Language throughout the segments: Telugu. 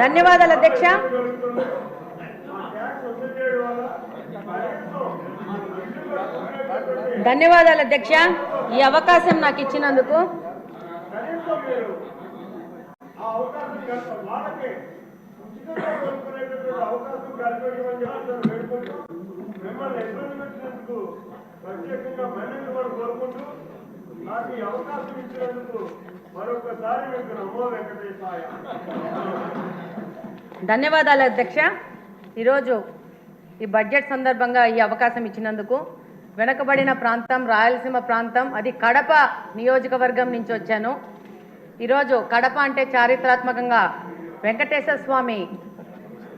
ధన్యవాదాలు అధ్యక్ష. ధన్యవాదాలు అధ్యక్ష, ఈ అవకాశం నాకు ఇచ్చినందుకు. ధన్యవాదాలు అధ్యక్ష. ఈరోజు ఈ బడ్జెట్ సందర్భంగా ఈ అవకాశం ఇచ్చినందుకు. వెనకబడిన ప్రాంతం రాయలసీమ ప్రాంతం, అది కడప నియోజకవర్గం నుంచి వచ్చాను. ఈరోజు కడప అంటే చారిత్రాత్మకంగా వెంకటేశ్వర స్వామి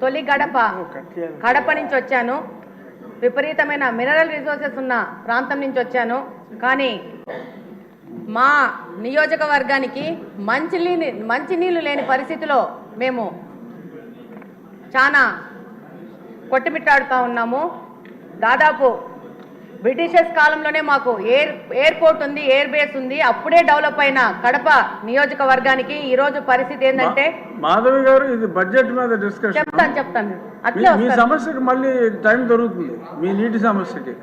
తొలి గడప కడప నుంచి వచ్చాను. విపరీతమైన మినరల్ రిసోర్సెస్ ఉన్న ప్రాంతం నుంచి వచ్చాను. కానీ మా నియోజకవర్గానికి మంచినీళ్ళు లేని పరిస్థితిలో మేము చాలా కొట్టుమిట్టాడుతూ ఉన్నాము. దాదాపు బ్రిటిషర్స్ కాలంలోనే మాకు ఎయిర్పోర్ట్ ఉంది, ఎయిర్ బేస్ ఉంది. అప్పుడే డెవలప్ అయిన కడప నియోజకవర్గానికి ఈ రోజు పరిస్థితి ఏంటంటే, మాధవి గారు ఇది బడ్జెట్ మీద డిస్కషన్ చెప్తాను అట్లే మీ సమస్యకి మళ్ళీ టైం దొరుకుతుంది. మీ నీటి సమస్యకి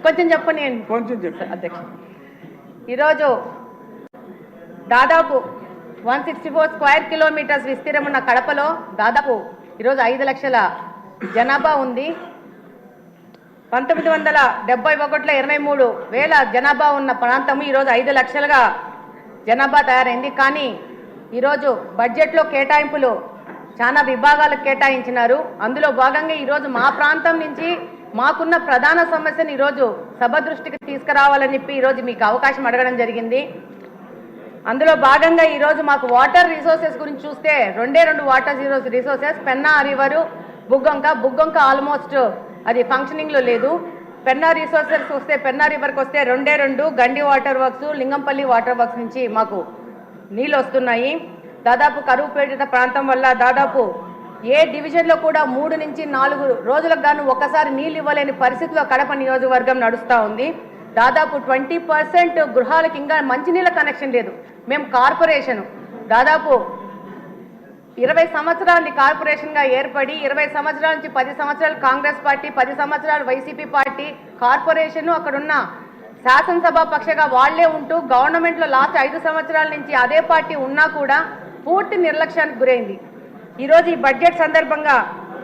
కొంచెం చెప్పండి. కొంచెం చెప్పండి అధ్యక్ష. ఈరోజు దాదాపు 164 స్క్వేర్ కిలోమీటర్స్ విస్తీర్ణం ఉన్న కడపలో దాదాపు ఈరోజు 5 లక్షల జనాభా ఉంది. 1971లో 23,000 జనాభా ఉన్న ప్రాంతం ఈరోజు 5 లక్షలుగా జనాభా తయారైంది. కానీ ఈరోజు బడ్జెట్లో కేటాయింపులు చాలా విభాగాలకు కేటాయించినారు. అందులో భాగంగా ఈరోజు మా ప్రాంతం నుంచి మాకున్న ప్రధాన సమస్యను ఈరోజు సభ దృష్టికి తీసుకురావాలని చెప్పి ఈరోజు మీకు అవకాశం అడగడం జరిగింది. అందులో భాగంగా ఈరోజు మాకు వాటర్ రిసోర్సెస్ గురించి చూస్తే 2 water resources, Penna river, Buggavanka almost అది ఫంక్షనింగ్లో లేదు. పెన్నా రిసోర్సెస్ వస్తే, పెన్నా రివర్కి వస్తే 2 Gandi water works, Lingampalli water works నుంచి మాకు నీళ్ళు వస్తున్నాయి. దాదాపు కరువు పీడిత ప్రాంతం వల్ల దాదాపు ఏ డివిజన్లో కూడా 3 నుంచి 4 రోజులకు గాను ఒక్కసారి నీళ్ళు ఇవ్వలేని పరిస్థితిలో కడప నియోజకవర్గం నడుస్తూ ఉంది. దాదాపు 20% గృహాలకు ఇంకా మంచినీళ్ళ కనెక్షన్ లేదు. మేము కార్పొరేషను దాదాపు 20 సంవత్సరాలు కార్పొరేషన్గా ఏర్పడి 20 సంవత్సరాల నుంచి 10 సంవత్సరాలు కాంగ్రెస్ పార్టీ, 10 సంవత్సరాలు వైసీపీ పార్టీ, కార్పొరేషను అక్కడున్న శాసనసభ పక్షగా వాళ్లే ఉంటూ గవర్నమెంట్లో లాస్ట్ 5 సంవత్సరాల నుంచి అదే పార్టీ ఉన్నా కూడా పూర్తి నిర్లక్ష్యానికి గురైంది. ఈరోజు ఈ బడ్జెట్ సందర్భంగా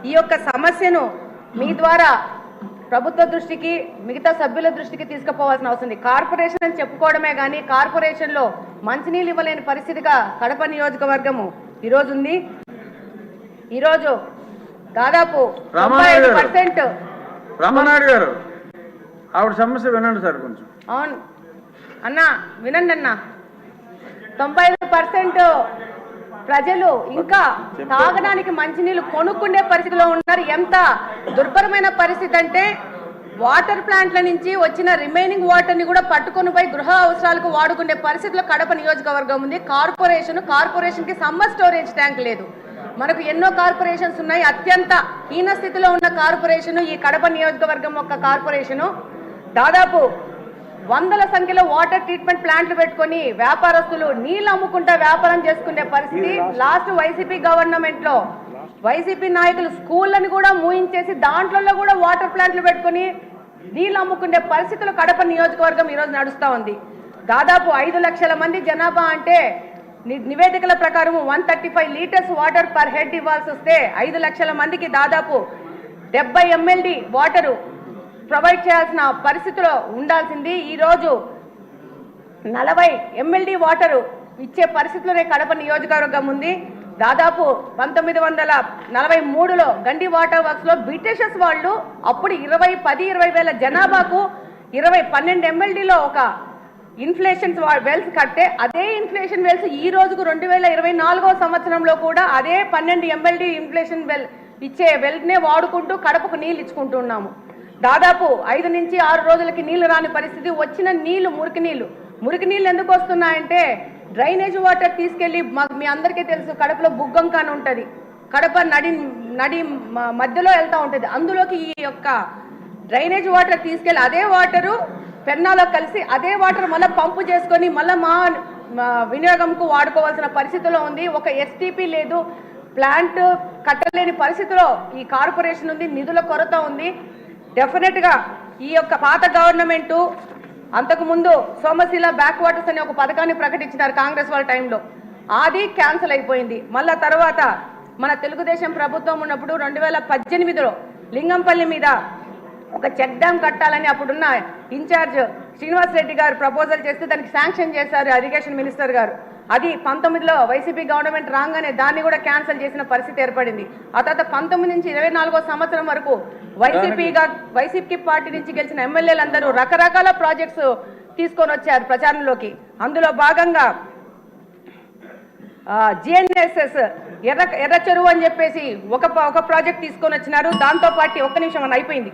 ఈ యొక్క సమస్యను మీ ద్వారా ప్రభుత్వ దృష్టికి, మిగతా సభ్యుల దృష్టికి తీసుకుపోవాల్సిన అవసరం ఉంది. కార్పొరేషన్ అని చెప్పుకోవడమే కానీ కార్పొరేషన్లో మంచినీళ్ళు ఇవ్వలేని పరిస్థితిగా కడప నియోజకవర్గము ఈరోజు ఉంది. ఈరోజు దాదాపు 95% రామనాయుడు గారు ఆవిడ సమస్య వినండి సార్ కొంచెం. అవును అన్నా, వినండి అన్నా. 95% ప్రజలు ఇంకా తాగడానికి మంచినీళ్ళు కొనుక్కునే పరిస్థితిలో ఉన్నారు. ఎంత దుర్భరమైన పరిస్థితి అంటే వాటర్ ప్లాంట్ల నుంచి వచ్చిన రిమైనింగ్ వాటర్ని కూడా పట్టుకొని పోయి గృహ అవసరాలకు వాడుకునే పరిస్థితిలో కడప నియోజకవర్గం ఉంది. కార్పొరేషన్కి సమ్మర్ స్టోరేజ్ ట్యాంక్ లేదు. మనకు ఎన్నో కార్పొరేషన్స్ ఉన్నాయి. అత్యంత హీన స్థితిలో ఉన్న కార్పొరేషను ఈ కడప నియోజకవర్గం యొక్క కార్పొరేషను. దాదాపు 100ల సంఖ్యలో వాటర్ ట్రీట్మెంట్ ప్లాంట్లు పెట్టుకొని వ్యాపారస్తులు నీళ్ళు అమ్ముకుంటా వ్యాపారం చేసుకునే పరిస్థితి. లాస్ట్ వైసీపీ గవర్నమెంట్లో వైసీపీ నాయకులు స్కూళ్ళని కూడా మూయించేసి దాంట్లో కూడా వాటర్ ప్లాంట్లు పెట్టుకొని నీళ్ళు అమ్ముకునే పరిస్థితులు కడప నియోజకవర్గం ఈరోజు నడుస్తూ ఉంది. దాదాపు 5 లక్షల మంది జనాభా అంటే నివేదికల ప్రకారం 135 లీటర్స్ వాటర్ పర్ హెడ్ ఇవ్వాల్సి వస్తే 5 లక్షల మందికి దాదాపు 70 MLD వాటరు ప్రొవైడ్ చేయాల్సిన పరిస్థితిలో ఉండాల్సింది. ఈరోజు 40 MLD వాటరు ఇచ్చే పరిస్థితిలోనే కడప నియోజకవర్గం ఉంది. దాదాపు 1943లో గండి వాటర్ వర్క్స్లో బ్రిటిషర్స్ వాళ్ళు అప్పుడు 10-20 వేల జనాభాకు 12 MLDలో ఒక ఇన్ఫ్లేషన్ వెల్స్ కట్టే అదే ఇన్ఫ్లేషన్ వెల్స్ ఈ రోజుకు 2024వ సంవత్సరంలో కూడా అదే 12 MLD ఇన్ఫ్లేషన్ వెల్ ఇచ్చే వెల్నే వాడుకుంటూ కడపకు నీళ్ళు ఇచ్చుకుంటున్నాము. దాదాపు 5 నుంచి 6 రోజులకి నీళ్లు రాని పరిస్థితి. వచ్చిన నీళ్లు మురికి నీళ్ళు ఎందుకు వస్తున్నాయంటే డ్రైనేజ్ వాటర్ తీసుకెళ్లి మీ అందరికీ తెలుసు కడపలో బుగ్గొంక అని ఉంటుంది, కడప నడి మధ్యలో వెళ్తూ ఉంటుంది. అందులోకి ఈ యొక్క డ్రైనేజ్ వాటర్ తీసుకెళ్లి అదే వాటరు పెన్నాలో కలిసి అదే వాటర్ మళ్ళీ పంపు చేసుకొని మళ్ళీ వినియోగంకు వాడుకోవాల్సిన పరిస్థితిలో ఉంది. ఒక ఎస్టీపీ లేదు, ప్లాంట్ కట్టలేని పరిస్థితిలో ఈ కార్పొరేషన్ ఉంది, నిధుల కొరత ఉంది. డెఫినెట్గా ఈ యొక్క పాత గవర్నమెంటు అంతకుముందు సోమశిల బ్యాక్ వాటర్స్ అనే ఒక పథకాన్ని ప్రకటించినారు కాంగ్రెస్ వాళ్ళ టైంలో, అది క్యాన్సిల్ అయిపోయింది. మళ్ళా తర్వాత మన తెలుగుదేశం ప్రభుత్వం ఉన్నప్పుడు 2018లో లింగంపల్లి మీద ఒక చెక్ డ్యామ్ కట్టాలని అప్పుడున్న ఇన్ఛార్జ్ శ్రీనివాస్ రెడ్డి గారు ప్రపోజల్ చేస్తే దానికి శాంక్షన్ చేశారు ఇరిగేషన్ మినిస్టర్ గారు. అది 19లో వైసీపీ గవర్నమెంట్ రాగానే దాన్ని కూడా క్యాన్సిల్ చేసిన పరిస్థితి ఏర్పడింది. ఆ తర్వాత 19 నుంచి 24వ సంవత్సరం వరకు వైసీపీ పార్టీ నుంచి గెలిచిన ఎమ్మెల్యేలందరూ రకరకాల ప్రాజెక్ట్స్ తీసుకొని వచ్చారు ప్రచారంలోకి. అందులో భాగంగా జిఎన్ఎస్ఎస్ ఎర్ర చెరువు అని చెప్పేసి ఒక ప్రాజెక్ట్ తీసుకొని వచ్చినారు. దాంతో పాటు ఒక్క నిమిషం అని అయిపోయింది,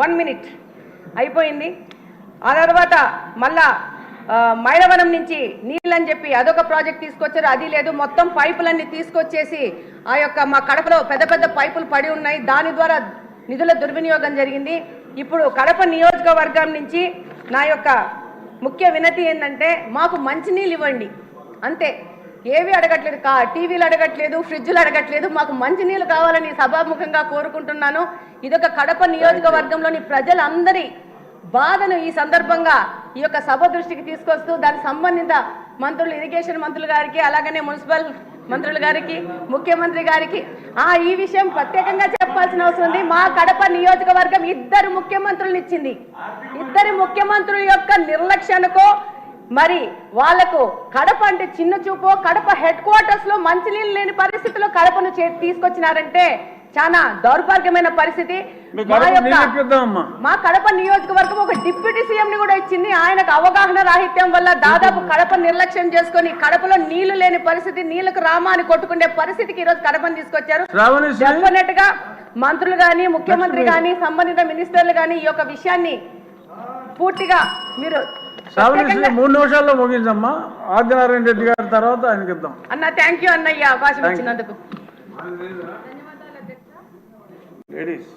1 minute అయిపోయింది. ఆ తర్వాత మళ్ళా మైలవరం నుంచి నీళ్ళు అని చెప్పి అదొక ప్రాజెక్ట్ తీసుకొచ్చారు, అది లేదు. మొత్తం పైపులన్నీ తీసుకొచ్చేసి ఆ యొక్క మా కడపలో పెద్ద పెద్ద పైపులు పడి ఉన్నాయి, దాని ద్వారా నిధుల దుర్వినియోగం జరిగింది. ఇప్పుడు కడప నియోజకవర్గం నుంచి నా యొక్క ముఖ్య వినతి ఏంటంటే మాకు మంచినీళ్ళు ఇవ్వండి అంతే, ఏవి అడగట్లేదు, టీవీలు అడగట్లేదు, ఫ్రిడ్జ్లు అడగట్లేదు, మాకు మంచినీళ్ళు కావాలని సభాముఖంగా కోరుకుంటున్నాను. ఇదొక కడప నియోజకవర్గంలోని ప్రజలందరి బాధను ఈ సందర్భంగా ఈ యొక్క సభ దృష్టికి తీసుకొస్తూ దానికి సంబంధిత మంత్రులు, ఇరిగేషన్ మంత్రులు గారికి, అలాగనే మున్సిపల్ మంత్రులు గారికి, ముఖ్యమంత్రి గారికి ఈ విషయం ప్రత్యేకంగా చెప్పాల్సిన అవసరం ఉంది. మా కడప నియోజకవర్గం 2 ముఖ్యమంత్రులను ఇచ్చింది. 2 ముఖ్యమంత్రుల యొక్క నిర్లక్ష్యానికో మరి వాళ్లకు కడప అంటే చిన్న చూపో, కడప హెడ్ క్వార్టర్స్ లో మంచినీళ్ళు లేని పరిస్థితిలో కడపను తీసుకొచ్చినారంటే చాలా దౌర్భాగ్యమైన పరిస్థితి. మా కడప నియోజకవర్గం ఒక డిప్యూటీ సీఎం ని కూడా ఇచ్చింది. ఆయనకు అవగాహన రాహిత్యం వల్ల దాదాపు కడప నిర్లక్ష్యం చేసుకుని కడపలో నీళ్లు లేని పరిస్థితి, నీళ్లకు రామాని కొట్టుకునే పరిస్థితికి ఈరోజు కడపను తీసుకొచ్చారు. డెఫినెట్ గా మంత్రులు గాని, ముఖ్యమంత్రి గాని, సంబంధిత మినిస్టర్లు గాని ఈ యొక్క విషయాన్ని పూర్తిగా మీరు 3 నిమిషాల్లో ముగించమ్మా. ఆదినారాయణ రెడ్డి గారి తర్వాత ఆయనకి ఇద్దాం. అన్న థ్యాంక్ యూ అన్నయ్య అవకాశం ఇచ్చినందుకు. లేడీస్